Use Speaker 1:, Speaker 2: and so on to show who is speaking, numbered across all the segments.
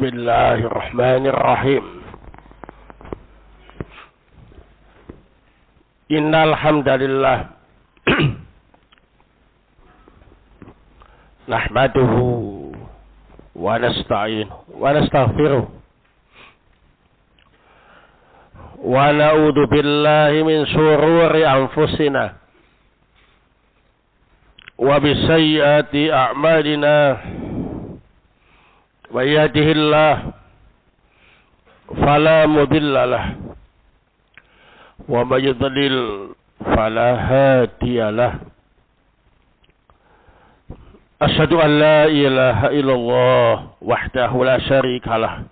Speaker 1: Bismillahirrahmanirrahim. Innal hamdalillah nahmaduhu wa nasta'inuhu wa nastaghfiruh wa na'udzu billahi min shururi anfusina wa bisayyiati a'malina. Wa yahdihillahu fala mudilla lahu wa may yudlil fala hadiya lahu. Asyhadu an la ilaha illallah wahdahu la syarika lahu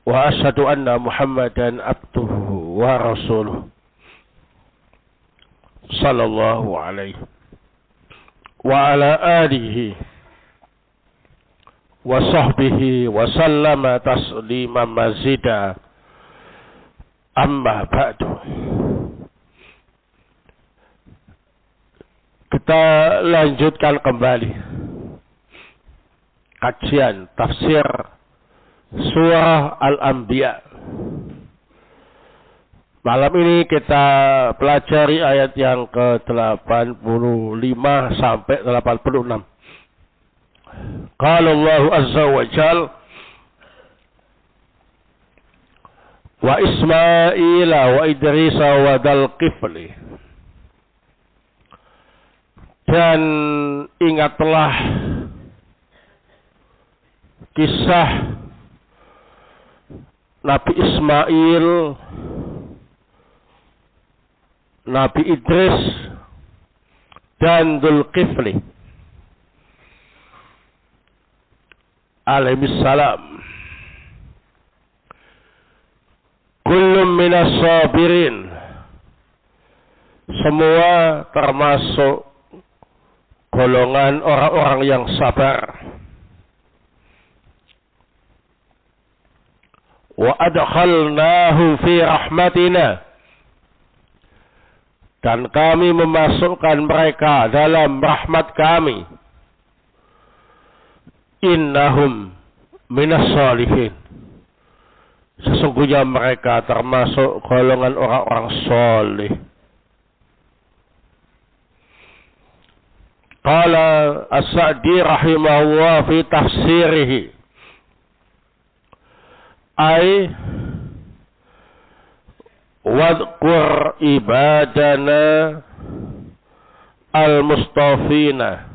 Speaker 1: wa asyhadu anna Muhammadan abduhu wa rasuluh sallallahu alaihi wa ala alihi wa sahbihi wa sallama tasliman mazida. Amma ba'du. Kita lanjutkan kembali kajian tafsir surah Al-Anbiya. Malam ini kita pelajari ayat yang ke-85 sampai 86. Qala Allah azza wa jal wa Ismaila wa Idrisa wa Dzal Kifli. Dan ingatlah kisah Nabi Ismail, Nabi Idris dan Dzul Kifli alaihissalam. Kullum minas sabirin, semua termasuk golongan orang-orang yang sabar. Wa adkhalnahu fi rahmatina, dan kami memasukkan mereka dalam rahmat kami. Innahum minas salihin, sesungguhnya mereka termasuk golongan orang-orang saleh. Qala As-Sa'di rahimahullah fi tafsirihi, ay wadhkur ibadana al-mustafina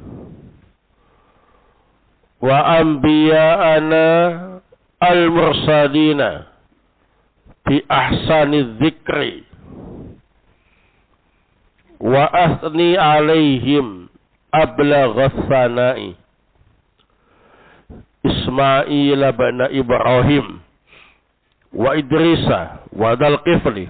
Speaker 1: wa anbiya'ana al-mursalina bi ahsani dzikri wa athni alaihim ablagha tsana'i Ismail bin Ibrahim wa Idrisa wa Dzal Kifli.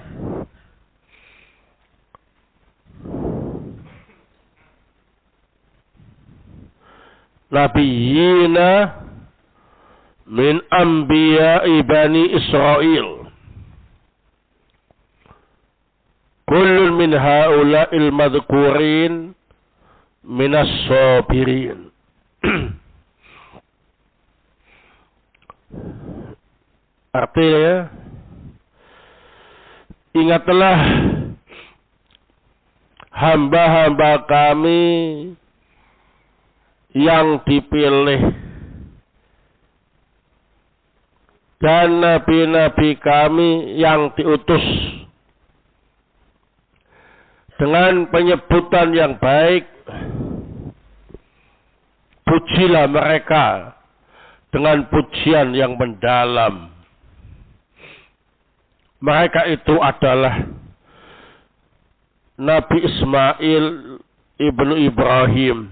Speaker 1: Nabiyina min anbiya'i bani Israel. Kullun min haula'il madhkurin minas sabirin. Artinya, ingatlah hamba-hamba kami yang dipilih dan nabi-nabi kami yang diutus dengan penyebutan yang baik. Pujilah mereka dengan pujian yang mendalam. Mereka itu adalah Nabi Ismail ibnu Ibrahim,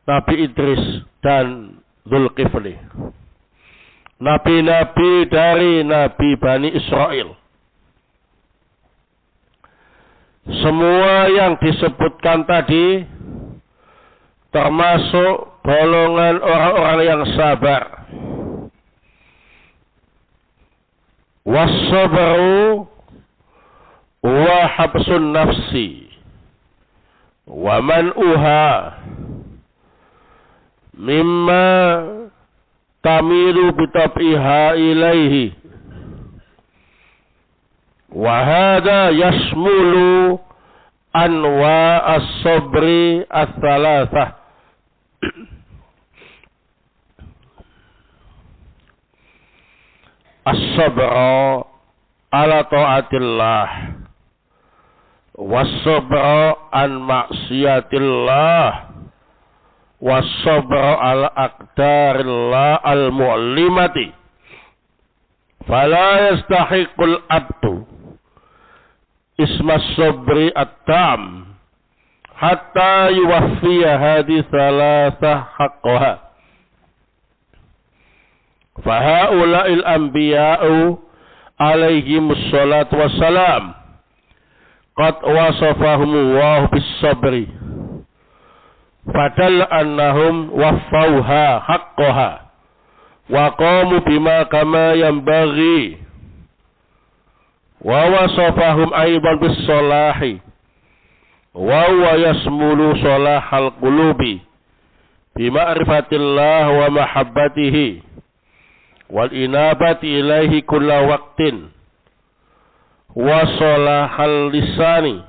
Speaker 1: Nabi Idris dan Dzul Kifli, nabi-nabi dari Nabi Bani Israel. Semua yang disebutkan tadi termasuk golongan orang-orang yang sabar. Was-sabru wa habsun nafsi wa man'uha mimma tamilu bitab'iha ilaihi. Wa hadha yashmulu anwa as-sabri ats-tsalatsah. As-sabra ala ta'atillah, was-sabra an maksiatillah, was-sabra ala aqdarillah al-mu'limati. Fala yastahiqul abdu isma sabri at-tam hatta yuwaffiya hadhihi thalathah haqqaha. Fahaula'il anbiya'u alaihimus salatu wassalam qad wasafahumullahu bis-sabri fadalla annahum waffauha haqqaha wa qamu bima kama yanbaghi wa wasafahum aidan bis-salahi wa huwa yasmulu salahal qulubi bima'rifatillah wa mahabbatihi wal inabati ilaihi kulla waqtin wa salahal lisani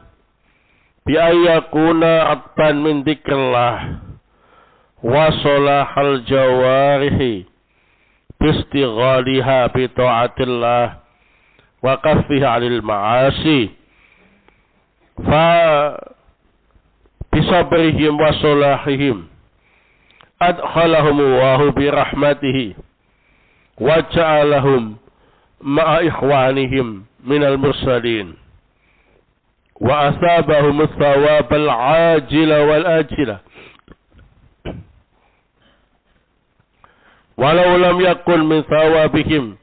Speaker 1: bi ayyakuna atban min dzikrillah wa salahal jawarihi bistighaliha bi ta'atillah wa kaffiha 'anil ma'asi fa bisabrihim wa salahihim adkhalahumullahu bi rahmatihi wa ja'alahum ma'a ikhwanihim minal mursalin wa asabahum thawabal ajila wal ajila walau lam yakun min thawabihim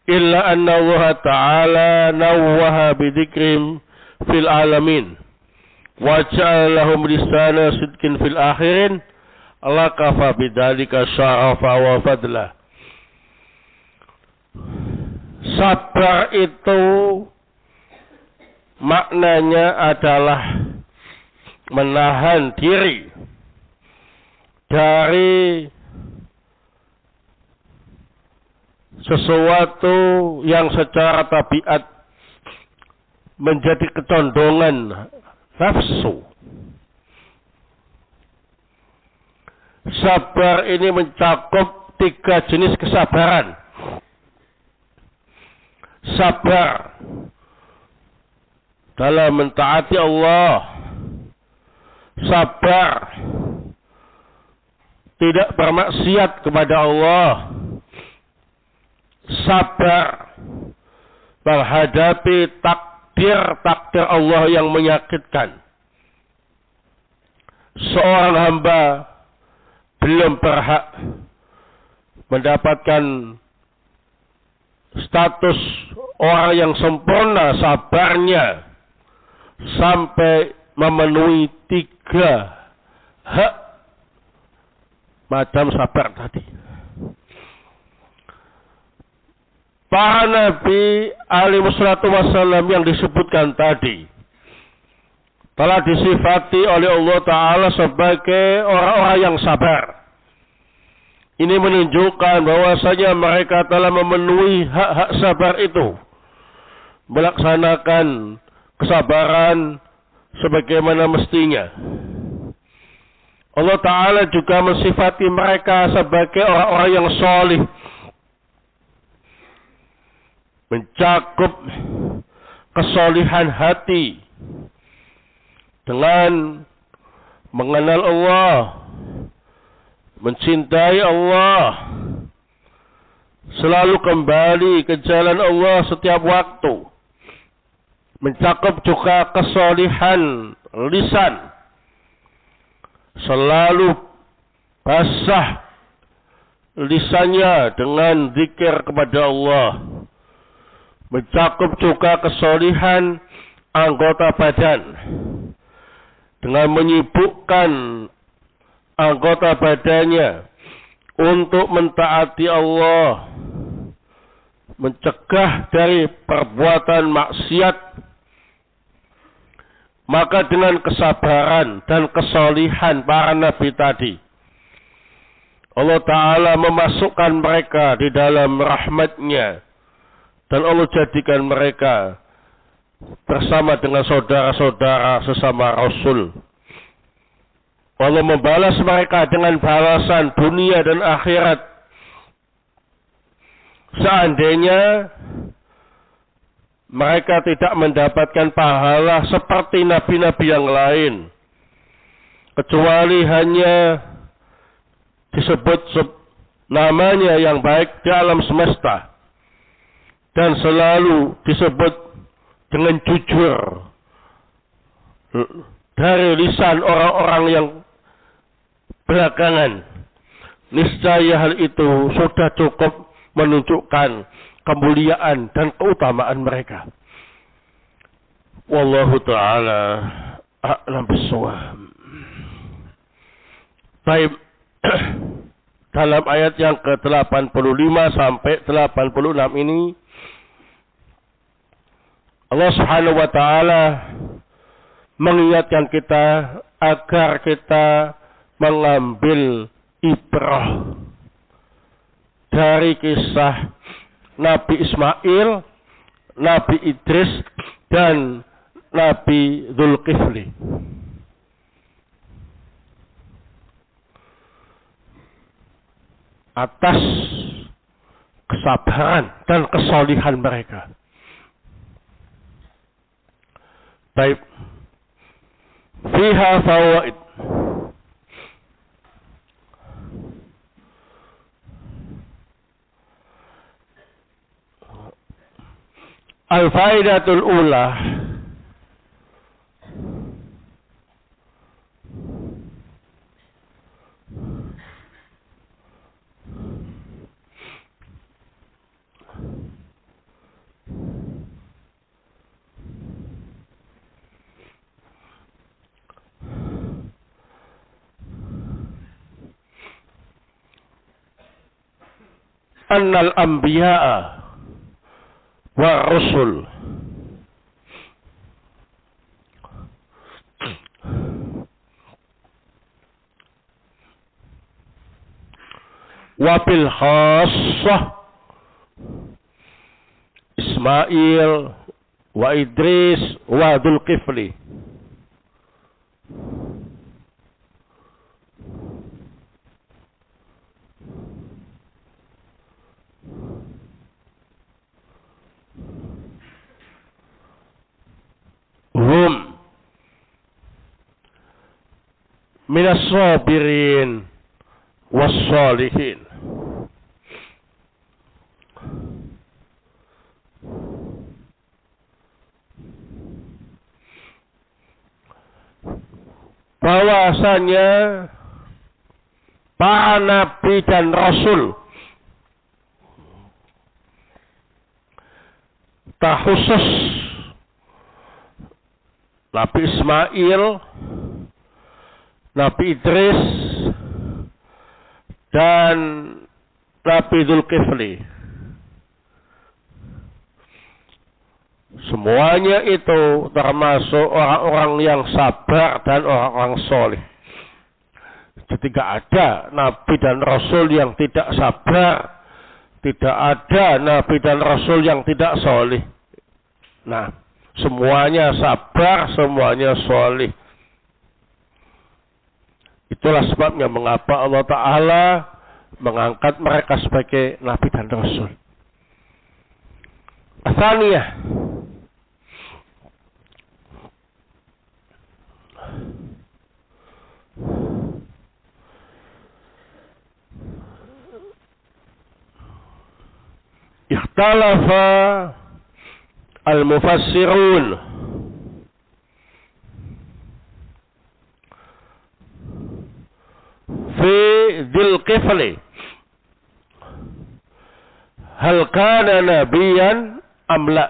Speaker 1: illa anna Allah ta'ala nawwaha bidzikrihim fil alamin wa ja'alahum lisana sidqin fil akhirin Allah kafa bidzalika syarafa wa fadla. Sabar itu maknanya adalah menahan diri dari sesuatu yang secara tabiat menjadi kecondongan nafsu. Sabar ini mencakup 3 jenis kesabaran. Sabar dalam mentaati Allah, sabar tidak bermaksiat kepada Allah, sabar menghadapi takdir Allah yang menyakitkan. Seorang hamba belum berhak mendapatkan status orang yang sempurna sabarnya sampai memenuhi 3 hak macam sabar tadi. Para nabi alaihi wassalatu wassalam yang disebutkan tadi telah disifati oleh Allah Ta'ala sebagai orang-orang yang sabar. Ini menunjukkan bahwasanya mereka telah memenuhi hak-hak sabar itu. Melaksanakan kesabaran sebagaimana mestinya. Allah Ta'ala juga mensifati mereka sebagai orang-orang yang solih. Mencakup kesolihan hati dengan mengenal Allah, mencintai Allah, selalu kembali ke jalan Allah setiap waktu. Mencakup juga kesolihan lisan, selalu basah lisannya dengan zikir kepada Allah. Mencakup juga kesolihan anggota badan dengan menyibukkan anggota badannya untuk mentaati Allah, mencegah dari perbuatan maksiat. Maka dengan kesabaran dan kesolihan para nabi tadi, Allah Ta'ala memasukkan mereka di dalam rahmat-Nya. Dan Allah jadikan mereka bersama dengan saudara-saudara sesama Rasul. Allah membalas mereka dengan balasan dunia dan akhirat. Seandainya mereka tidak mendapatkan pahala seperti nabi-nabi yang lain, kecuali hanya disebut namanya yang baik di alam semesta dan selalu disebut dengan jujur dari lisan orang-orang yang belakangan, niscaya hal itu sudah cukup menunjukkan kemuliaan dan keutamaan mereka. Wallahu ta'ala a'lam bissawab. Baik. Dalam ayat yang ke-85 sampai 86 ini, Allah Subhanahu wa Ta'ala mengingatkan kita agar kita mengambil ibrah dari kisah Nabi Ismail, Nabi Idris, dan Nabi Dzulkifli. Atas kesabaran dan kesolihan mereka. Baik. Fiha fawaid. Al-faidatul ula. Annal anbiya'a wa rusul wa bil khassah Ismail wa Idris wa Dzulkifli hum minas sabirin was salihin. Bahwasanya para nabi dan rasul, terkhusus Nabi Ismail, Nabi Idris, dan Nabi Dzulkifli, semuanya itu termasuk orang-orang yang sabar dan orang-orang soleh. Jadi tidak ada nabi dan rasul yang tidak sabar, tidak ada nabi dan rasul yang tidak soleh. Nah, semuanya sabar, semuanya soleh. Itulah sebabnya mengapa Allah Ta'ala mengangkat mereka sebagai nabi dan rasul. Atsaniyah, ikhtalafa al-mufassirun fi Dzulkifli hal kana nabiyan am la.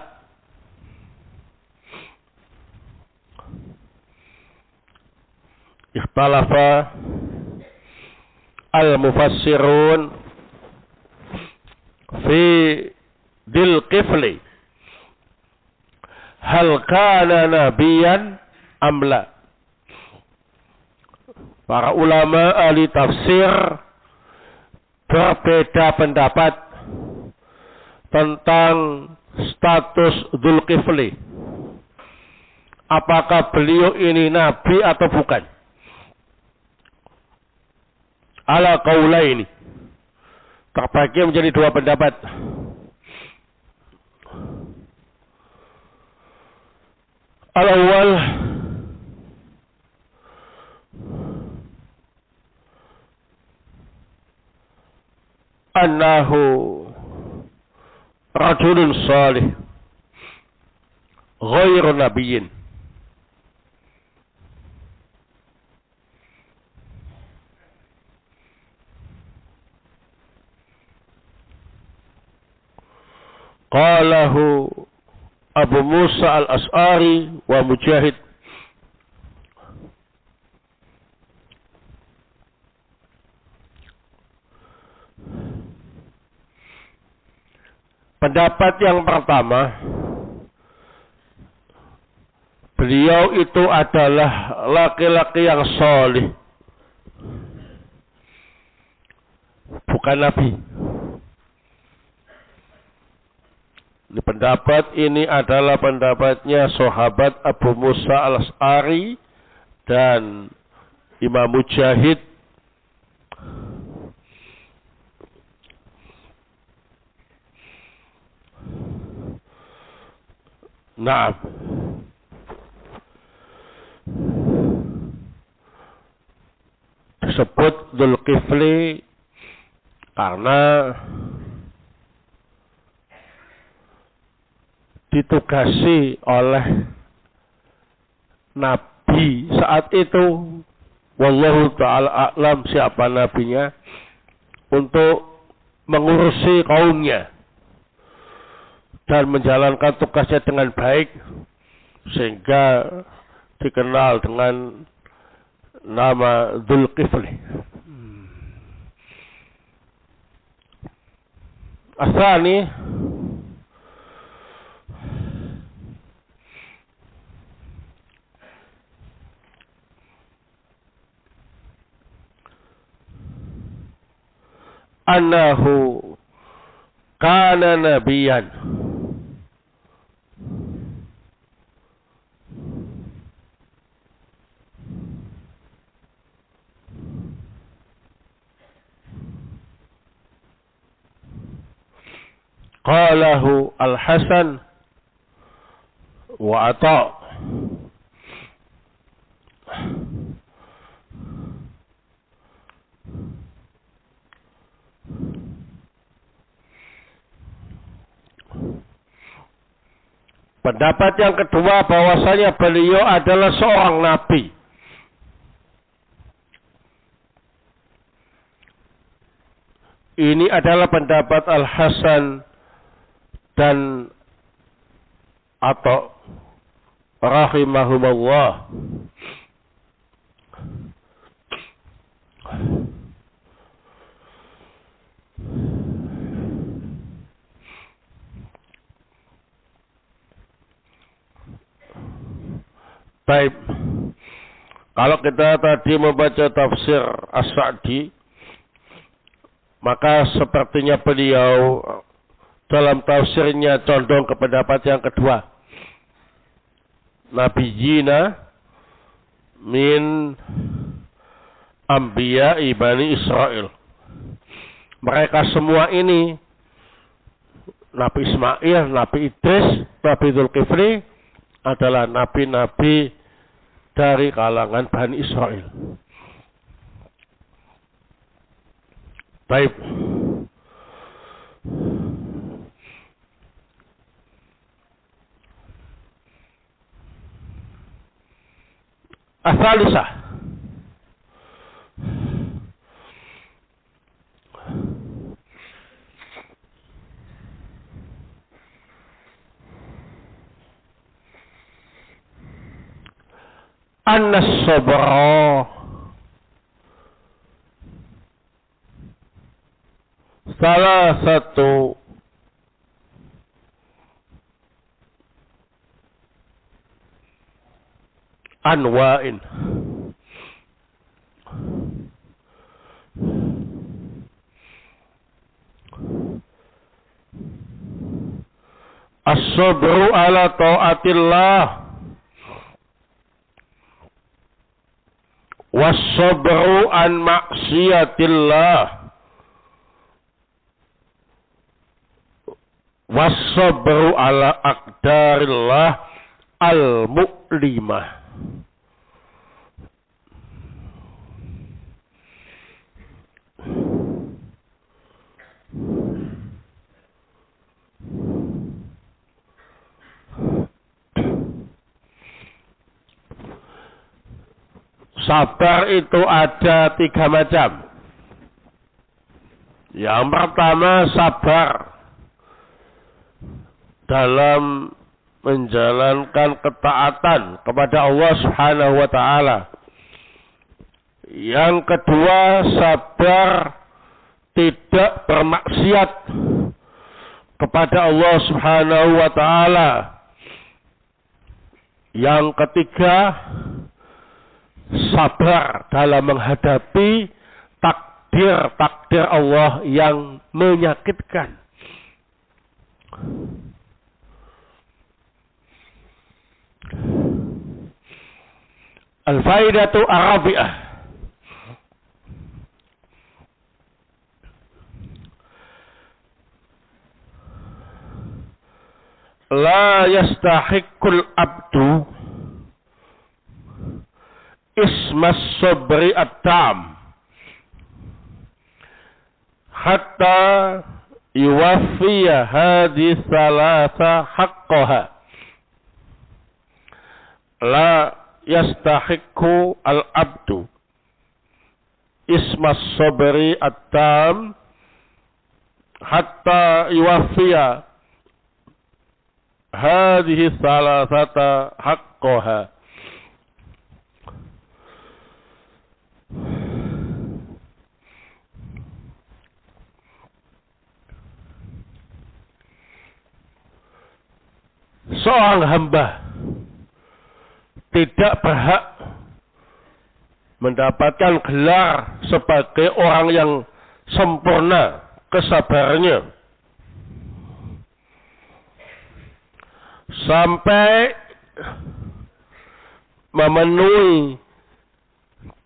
Speaker 1: Ikhtalafa al-mufassirun fi Dzulkifli hal kana nabiyan am la. Para ulama ahli tafsir berbeda pendapat tentang status Dzulkifli. Apakah beliau ini nabi atau bukan? Ala qaulaini. Terbagi menjadi dua pendapat. Al-awwal, annahu rajulun salih ghairu nabiyyin. Qalahu Abu Musa al-As'ari wa Mujahid. Pendapat yang pertama, beliau itu adalah laki-laki yang saleh, bukan nabi. Pendapat ini adalah pendapatnya sahabat Abu Musa al-As'ari dan Imam Mujahid. Naam. Disebut Dzulkifli karena ditugasi oleh Nabi saat itu, wallahu ta'ala a'lam siapa nabinya, untuk mengurusi kaumnya dan menjalankan tugasnya dengan baik, sehingga dikenal dengan nama Dzulkifli. Asani, annahu kana nabiyan. Qalahu Al-Hasan wa Ata'. Pendapat yang kedua bahwasanya beliau adalah seorang nabi. Ini adalah pendapat Al-Hasan dan Ata' rahimahumullah. Baik. Kalau kita tadi membaca tafsir As-Sa'di, maka sepertinya beliau dalam tafsirnya condong ke pendapat yang kedua. Nabiyina min anbiya'i Bani Israel. Mereka semua ini, Nabi Ismail, Nabi Idris, Nabi Dzulkifli, adalah nabi-nabi dari kalangan Bani Israel. Baik. Asalisah. An-sabra salah satu anwa'in As-sabru ala ta'atillah was-sabru an maksiatillah was-sabru ala aqdarillah al-mu'limah. Sabar itu ada 3 macam. Yang pertama, sabar dalam menjalankan ketaatan kepada Allah Subhanahu wa taala. Yang kedua, sabar tidak bermaksiat kepada Allah Subhanahu wa taala. Yang ketiga, sabar dalam menghadapi takdir Allah yang menyakitkan. Al-faidatu arabiah. La yastahiqqul abdu ismas sabri at-tam hatta yuwaffiya hadhihi thalatha haqqaha. La yastahiqqu al-abdu ismas sabri at-tam hatta yuwaffiya hadhihi thalathata haqqaha. Seorang hamba tidak berhak mendapatkan gelar sebagai orang yang sempurna kesabarannya sampai memenuhi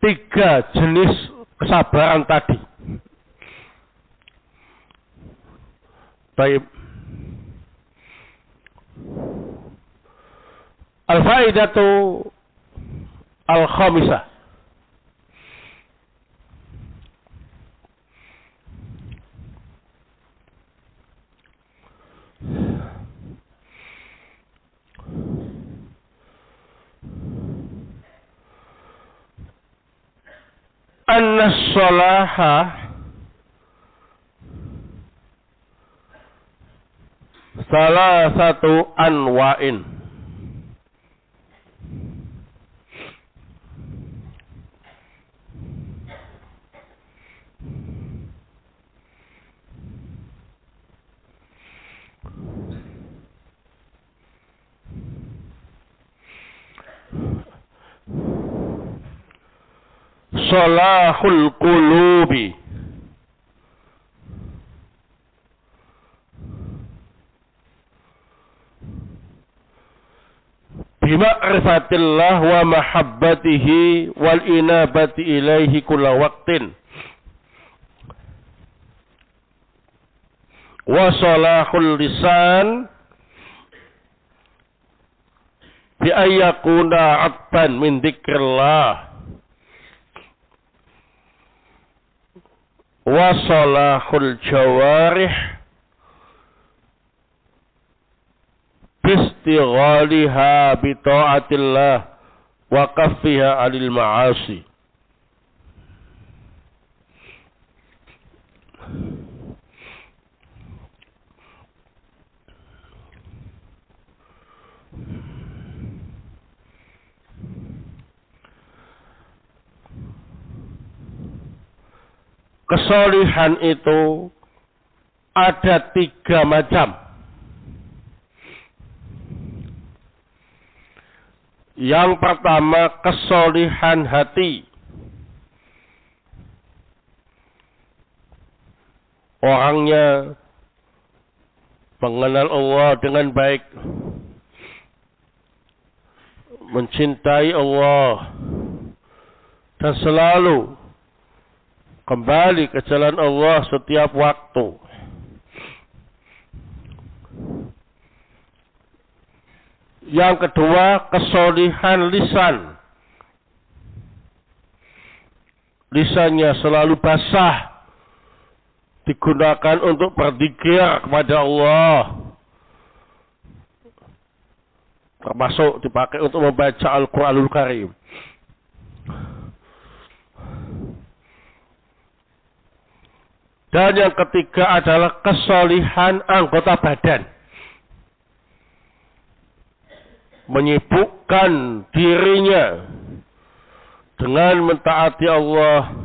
Speaker 1: 3 jenis kesabaran tadi. Baik. Al-faidatu al-khamisah. Anna as-salaha salasatu anwa'in. Salahul qulubi bima'rifatillah wa mahabbatihi wal inabati ilaihi kulla waqtin. Wa salahul lisan bi ayyakuna abban min dzikrillah. Wa salahul jawarih bistighaliha bi ta'atillah wa kaffiha 'anil ma'asi. Kesolihan itu ada 3 macam. Yang pertama, kesolihan hati. Orangnya mengenal Allah dengan baik, mencintai Allah, dan selalu kembali ke jalan Allah setiap waktu. Yang kedua, kesolihan lisan. Lisannya selalu basah, digunakan untuk berzikir kepada Allah, termasuk dipakai untuk membaca Al-Quranul Karim. Dan yang ketiga adalah kesolihan anggota badan. Menyibukkan dirinya dengan mentaati Allah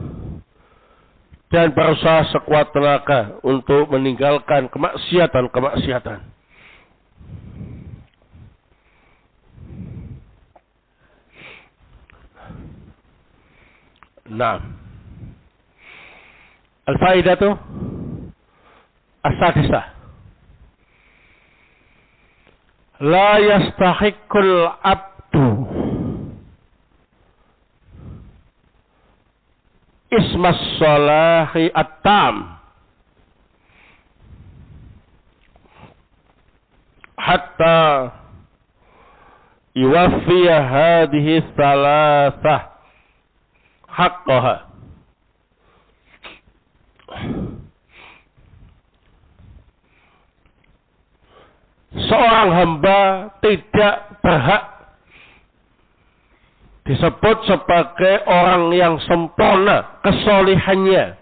Speaker 1: dan berusaha sekuat tenaga untuk meninggalkan kemaksiatan-kemaksiatan. Nah, al-faidatu as-sadisah. La yastahiqqul abdu ismas salahi at-tam hatta yuwaffiya hadhihi thalathah haqqaha. Seorang hamba tidak berhak disebut sebagai orang yang sempurna kesolihannya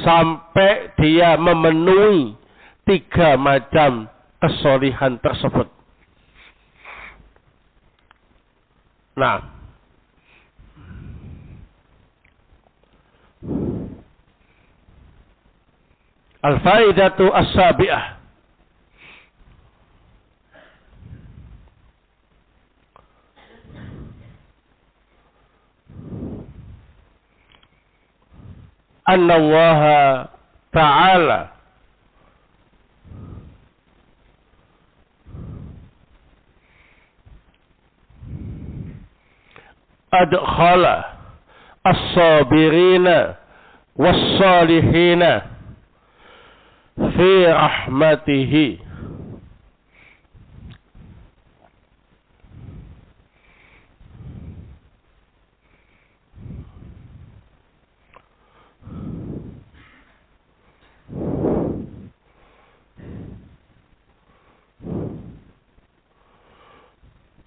Speaker 1: sampai dia memenuhi 3 macam kesolihan tersebut. Nah, al-faidatu as-sabi'ah. Anna Allah Ta'ala adkhala as-sabirina was-salihina fi rahmatihi.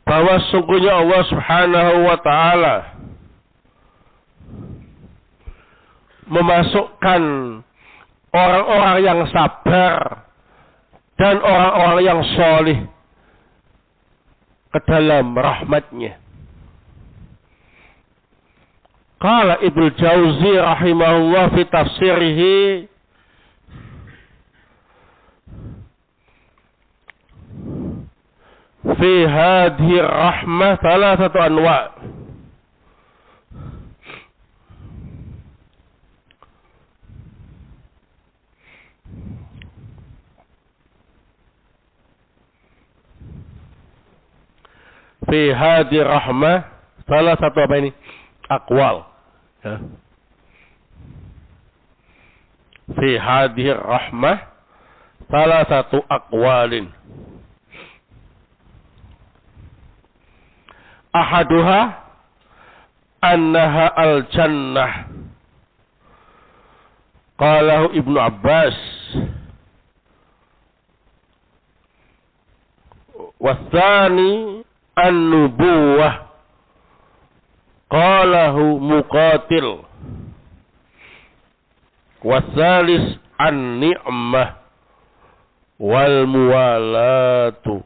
Speaker 1: Bahwa sungguhnya Allah Subhanahu wa Ta'ala memasukkan orang-orang yang sabar dan orang-orang yang solih ke dalam rahmatnya. Qala Ibnu Jauzi rahimahullah fi tafsirihi, fi hadhihi rahmah thalathatu anwa'. Fi hadhihi rahmah thalathatu apa ini? Aqwal. Ya. Fi hadhihi rahmah thalathatu aqwalin. Ahaduha annaha al-jannah. Qalahu Ibnu Abbas. Wathani an-nubuwah. Qalahu Muqatil. Wathalis an-ni'mah wal muwalatu.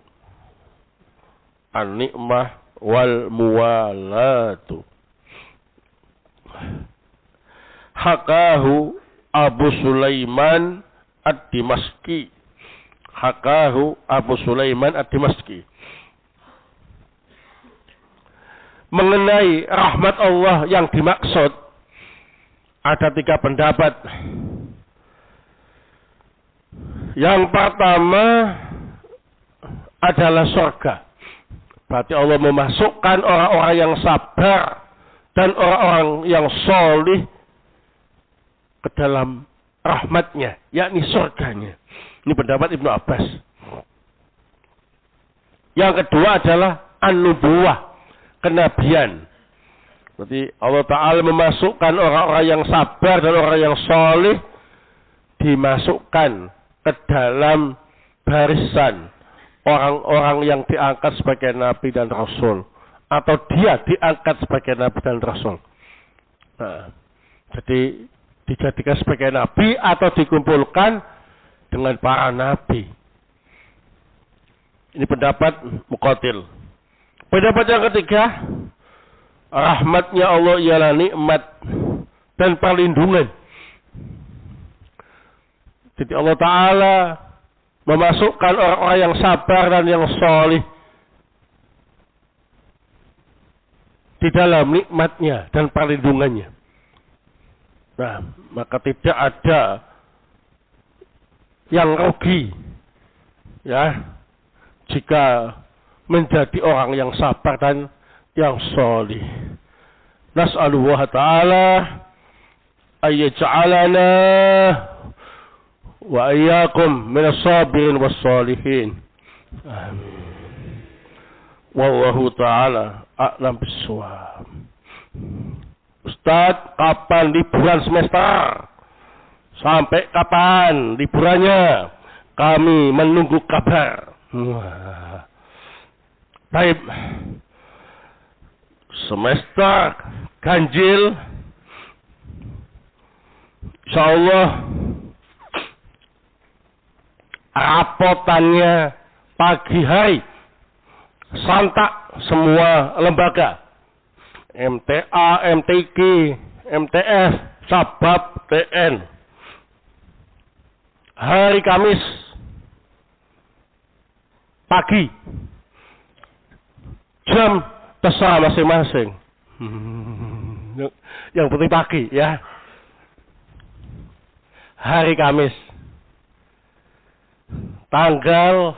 Speaker 1: An-ni'mah wal muwalatu. Hakahu Abu Sulaiman ad-Dimashqi. Hakahu Abu Sulaiman ad-Dimashqi. Mengenai rahmat Allah yang dimaksud ada 3 pendapat. Yang pertama adalah surga. Berarti Allah memasukkan orang-orang yang sabar dan orang-orang yang solih ke dalam rahmatnya, yakni surganya. Ini pendapat Ibnu Abbas. Yang kedua adalah an-nubuwah, kenabian. Berarti Allah Ta'ala memasukkan orang-orang yang sabar dan orang yang solih, dimasukkan ke dalam barisan orang-orang yang diangkat sebagai nabi dan rasul. Atau dia diangkat sebagai nabi dan rasul. Nah, jadi dijadikan sebagai nabi atau dikumpulkan dengan para nabi. Ini pendapat Muqatil. Pendapat yang ketiga, rahmatnya Allah ialah nikmat dan perlindungan. Jadi Allah Ta'ala memasukkan orang-orang yang sabar dan yang solih di dalam nikmatnya dan perlindungannya. Nah, maka tidak ada yang rugi, ya, jika menjadi orang yang sabar dan yang solih. Nas'alullah Ta'ala ayyaj'alana wa ayyakum minas sabirin was solihin. Amin. Wallahu ta'ala a'lam bissawab. Ustaz, kapan liburan semester? Sampai kapan liburannya? Kami menunggu kabar. Baik. Semester ganjil, insyaallah rapotannya pagi hari, santak semua lembaga, MTA, MTQ, MTF, Sabab, TN. Hari Kamis pagi, jam terserah masing-masing. Yang penting pagi, ya. Hari Kamis, tanggal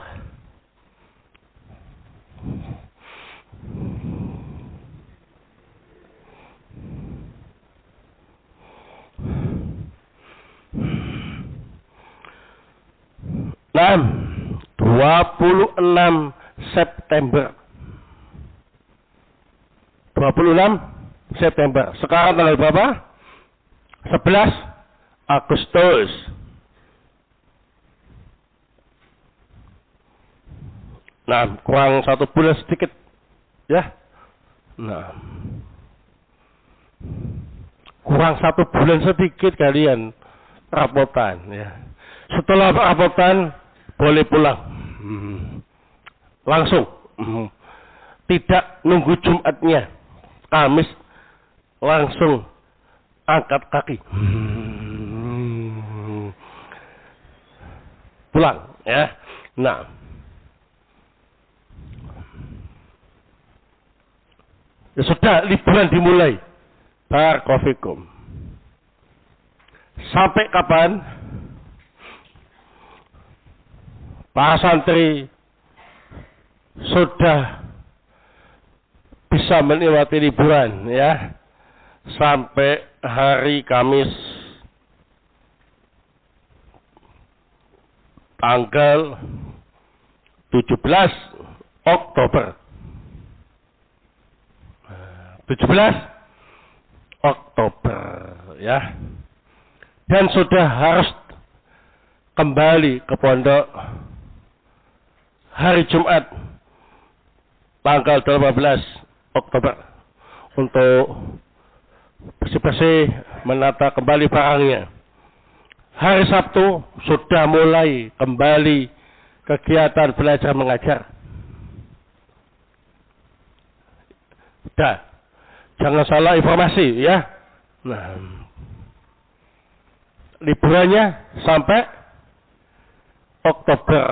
Speaker 1: 26 September. 26 September. Sekarang tanggal berapa? 11 Agustus. Nah, kurang 1 bulan sedikit, ya. Nah, kurang 1 bulan sedikit kalian rapotan, ya. Setelah rapotan boleh pulang, langsung, tidak nunggu Jumatnya, Kamis langsung angkat kaki, pulang, ya. Nah, ya sudah, liburan dimulai. Barakofikum. Sampai kapan? Para santri sudah bisa menikmati liburan, ya, sampai hari Kamis tanggal 17 Oktober. 17 Oktober, ya. Dan sudah harus kembali ke pondok hari Jumat tanggal 18 Oktober untuk bersih-bersih, menata kembali barangnya. Hari Sabtu sudah mulai kembali kegiatan belajar mengajar. Sudah, jangan salah informasi, ya. Nah, liburannya sampai Oktober,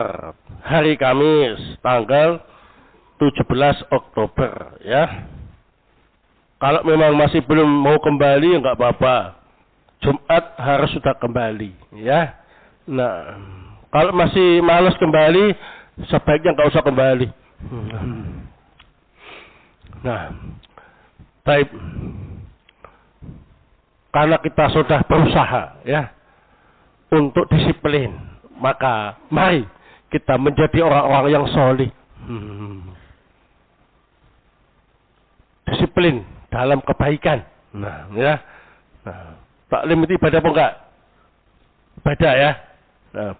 Speaker 1: hari Kamis tanggal 17 Oktober, ya. Kalau memang masih belum mau kembali, enggak apa-apa. Jumat harus sudah kembali, ya. Nah, Kalau masih malas kembali, sebaiknya nggak usah kembali. Nah, baik. Karena kita sudah berusaha ya untuk disiplin, maka mari kita menjadi orang-orang yang soleh. Disiplin dalam kebaikan. Nah, ya. Nah, taklim itu ibadah apa enggak? Ibadah ya. Nah,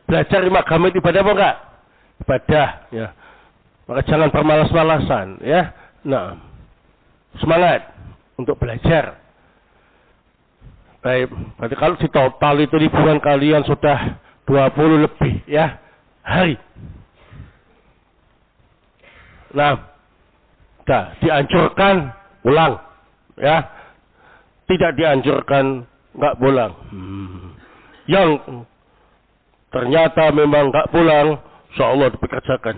Speaker 1: belajar ilmu agama itu ibadah apa enggak? Ibadah ya. Maka jangan bermalas-malasan ya. Nah, semangat untuk belajar. Baik, berarti kalau di total itu liburan kalian sudah 20 lebih ya hari. Nah, dianjurkan pulang ya. Tidak dianjurkan enggak pulang. Yang ternyata memang enggak pulang, insyaallah dipekerjakan.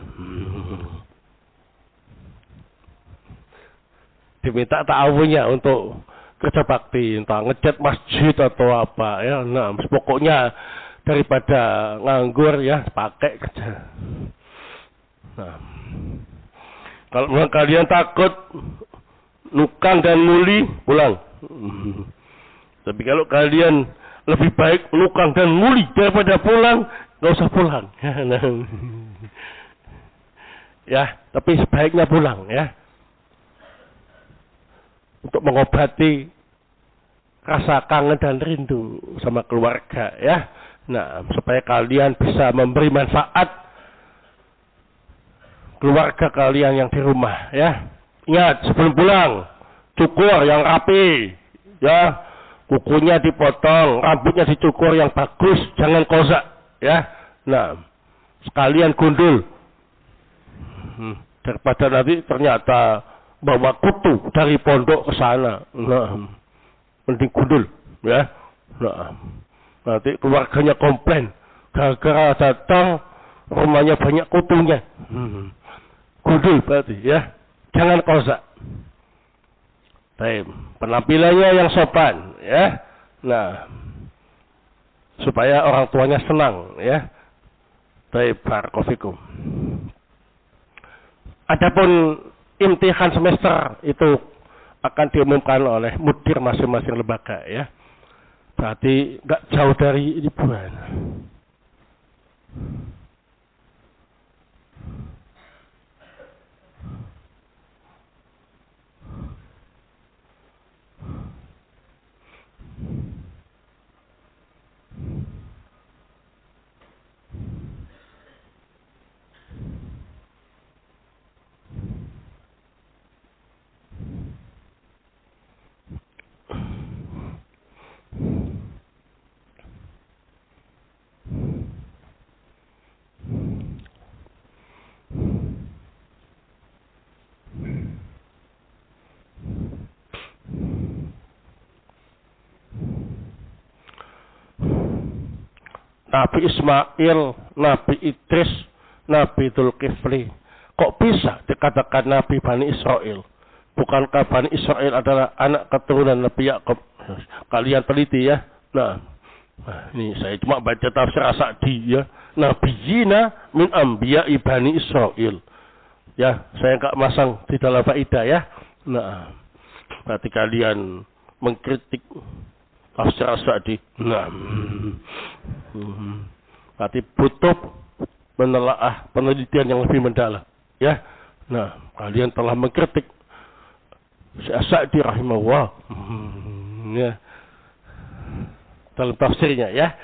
Speaker 1: Diminta ta'awunnya untuk kerja bakti, entah ngecat masjid atau apa ya. Nah, pokoknya daripada nganggur ya pakai kerja. Nah, kalau memang kalian takut nukang dan muli, pulang. Tapi kalau kalian lebih baik nukang dan muli daripada pulang, nggak usah pulang. Ya, tapi sebaiknya pulang ya. Untuk mengobati rasa kangen dan rindu sama keluarga ya. Nah, supaya kalian bisa memberi manfaat keluarga kalian yang di rumah ya. Ingat sebelum pulang cukur yang rapi ya, kukunya dipotong, rambutnya dicukur yang bagus, jangan kosak ya. Nah, sekalian gundul daripada nanti ternyata bawa kutu dari pondok ke sana. Nah, mending gundul ya. Nah, nanti keluarganya komplain gara-gara datang rumahnya banyak kutunya. Gundul berarti ya, jangan kosak. Baik, penampilannya yang sopan ya. Nah, supaya orang tuanya senang ya. Baik, barakallahu. Adapun imtihan semester itu akan diumumkan oleh mudir masing-masing lembaga ya. Berarti nggak jauh dari liburan. Nabi Ismail, Nabi Idris, Nabi Dzulkifli. Kok bisa dikatakan Nabi Bani Israel? Bukankah Bani Israel adalah anak keturunan Nabi Yakub? Kalian teliti ya. Nah, ini saya cuma baca tafsir As-Sa'di ya. Nabiyina min anbiya'i Bani Israel. Ya, saya enggak masang di dalam faedah ya. Nah, berarti kalian mengkritik tafsir As-Sa'di. Nah, berarti butuh menelaah penelitian yang lebih mendalam ya. Nah, kalian telah mengkritik As-Sa'di rahimahullah ya dalam tafsirnya ya.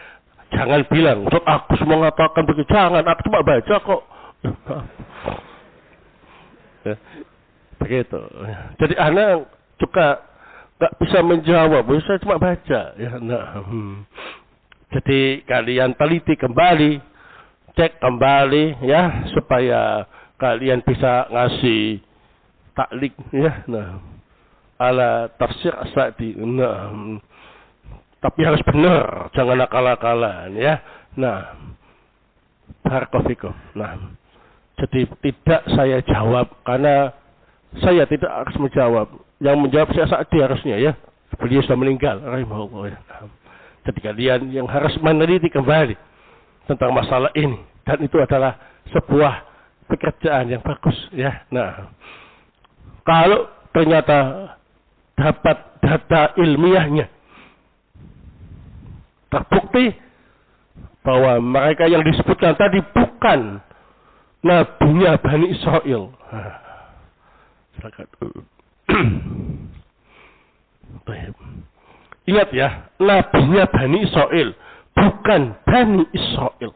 Speaker 1: Jangan bilang aku semua mengatakan begitu, jangan, aku cuma baca kok ya, begitu. Jadi anak juga nggak bisa menjawab, saya cuma baca ya. Nah, jadi kalian teliti kembali, cek kembali ya, supaya kalian bisa ngasih taklik ya. Nah, ala tafsir As-Sa'di. Nah, tapi harus benar, jangan akal-akalan ya. Nah, barakallahu. Nah, jadi tidak saya jawab karena saya tidak harus menjawab. Yang menjawab saya As-Sa'di harusnya ya. Beliau sudah meninggal rahimahullah ya. Jadi kalian yang harus meneliti kembali tentang masalah ini, dan itu adalah sebuah pekerjaan yang bagus ya. Nah, kalau ternyata dapat data ilmiahnya terbukti bahwa mereka yang disebutkan tadi bukan nabinya Bani Israel. Ingat ya, nabinya Bani Israel, bukan Bani Israel.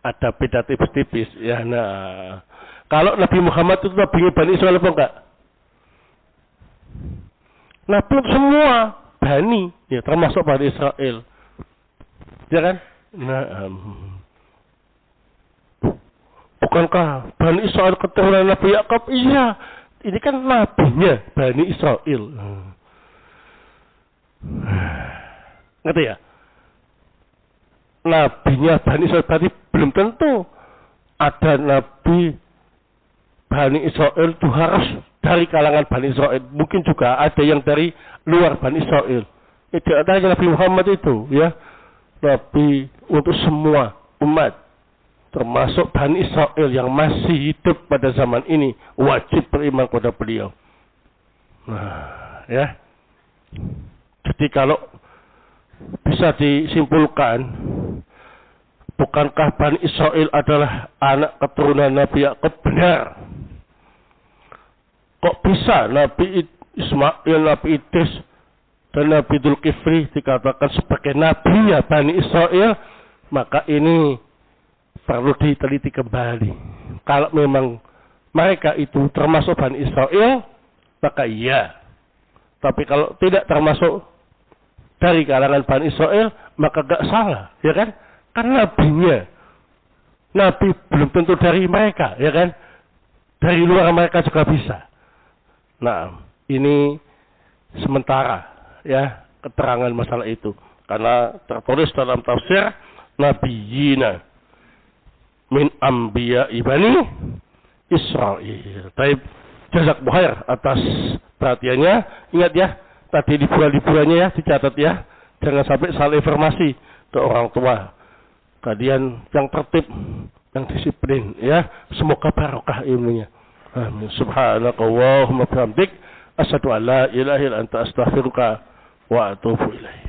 Speaker 1: Ada beda tipis-tipis ya. Nah, kalau Nabi Muhammad itu nabinya Bani Israel apa enggak? Nabi semua Bani, ya termasuk Bani Israel. Ya kan? Nah, bukankah Bani Israel keturunan Nabi Yakub? Iya, ini kan nabinya Bani Israel. Ngerti ya? Nabinya Bani Israel berarti belum tentu ada nabi Bani Israel itu harus dari kalangan Bani Israel. Mungkin juga ada yang dari luar Bani Israel. Itu ada Nabi Muhammad itu ya, nabi untuk semua umat, termasuk Bani Israel yang masih hidup pada zaman ini, wajib beriman kepada beliau. Nah, ya. Jadi kalau bisa disimpulkan, bukankah Bani Israel adalah anak keturunan Nabi Yakub? Benar. Kok bisa Nabi Ismail, Nabi Idris, dan Nabi Dzulkifli dikatakan sebagai nabi ya Bani Israel? Maka ini perlu diteliti kembali. Kalau memang mereka itu termasuk Bani Israel, maka iya. Tapi kalau tidak termasuk dari kalangan Bani Israel, maka gak salah, ya kan? Karena nabinya, nabi belum tentu dari mereka, ya kan? Dari luar mereka juga bisa. Nah, ini sementara, ya, keterangan masalah itu. Karena tertulis dalam tafsir Nabiyina min Ambiya Bani Israel. Taib, jazakumullah khair atas perhatiannya. Ingat ya, tadi liburan-liburannya ya, dicatat ya. Jangan sampai salah informasi ke orang tua. Kalian yang tertib, yang disiplin ya. Semoga barokah ilmunya. Amin. Subhanakallahumma bihamdik, asyhadu an la ilaha illa anta astaghfiruka wa atubu ilaik.